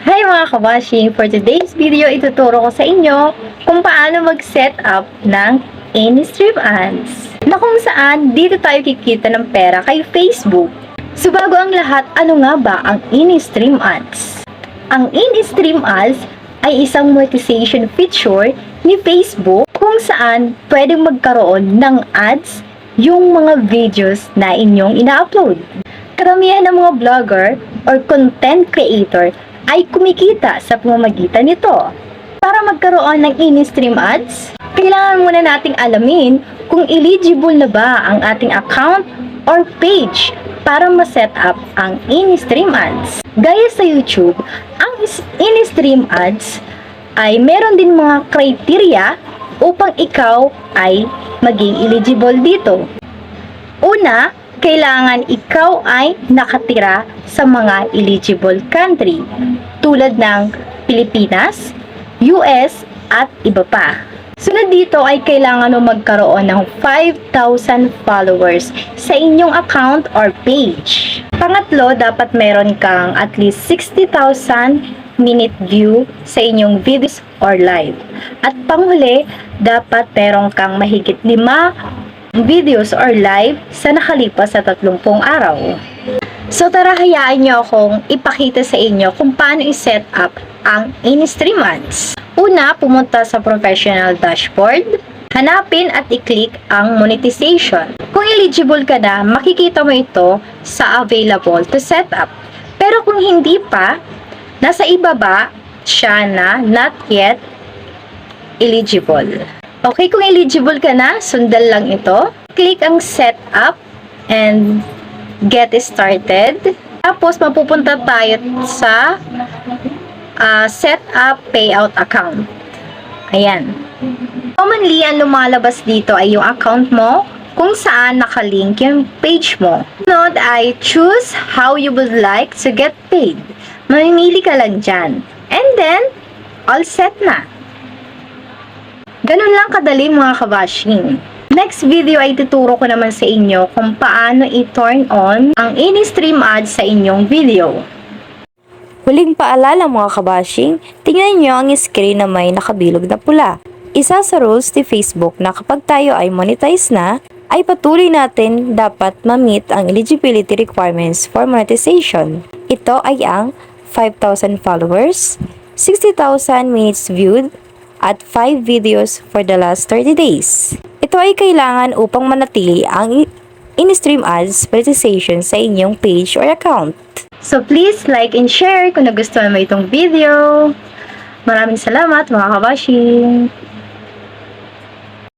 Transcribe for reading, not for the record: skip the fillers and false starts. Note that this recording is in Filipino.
Hi mga kabashing! For today's video, ituturo ko sa inyo kung paano mag-set up ng in-stream ads na kung saan dito tayo kikita ng pera kay Facebook. So bago ang lahat, ano nga ba ang in-stream ads? Ang in-stream ads ay isang monetization feature ni Facebook kung saan pwedeng magkaroon ng ads yung mga videos na inyong ina-upload. Karamihan ng mga vlogger or content creator ay kumikita sa pamamagitan nito. Para magkaroon ng in-stream ads, kailangan muna nating alamin kung eligible na ba ang ating account or page para ma-set up ang in-stream ads. Gaya sa YouTube, ang in-stream ads ay meron din mga criteria upang ikaw ay maging eligible dito. Una, kailangan ikaw ay nakatira sa mga eligible country tulad ng Pilipinas, US at iba pa. Sunod dito ay kailangan mo magkaroon ng 5,000 followers sa inyong account or page. Pangatlo, dapat meron kang at least 60,000 minute view sa inyong videos or live. At panghuli, dapat meron kang mahigit 5 videos or live sa nakalipas sa 30 araw. So tara, hayaan nyo akong ipakita sa inyo kung paano i-set up ang in-stream ads. Una, pumunta sa professional dashboard, hanapin at i-click ang monetization. Kung eligible ka na, makikita mo ito sa available to set up. Pero kung hindi pa, nasa ibaba siya na not yet eligible. Okay, kung eligible ka na, sundan lang ito. Click ang set up and get started. Tapos, mapupunta tayo sa set up payout account. Ayan. Commonly, ang lumalabas dito ay yung account mo kung saan nakalink yung page mo. Sunod ay choose how you would like to get paid. Mamimili ka lang dyan. And then, all set na. Ganun lang kadali mga kabashing. Next video ay tuturo ko naman sa inyo kung paano i-turn on ang in-stream ads sa inyong video. Huling paalala mga kabashing, tingnan nyo ang screen na may nakabilog na pula. Isa sa rules ni Facebook na kapag tayo ay monetize na, ay patuloy natin dapat ma-meet ang eligibility requirements for monetization. Ito ay ang 5,000 followers, 60,000 minutes viewed, at 5 videos for the last 30 days. Ito ay kailangan upang manatili ang in-stream ads monetization sa inyong page or account. So please like and share kung nagustuhan mo itong video. Maraming salamat mga kabashing!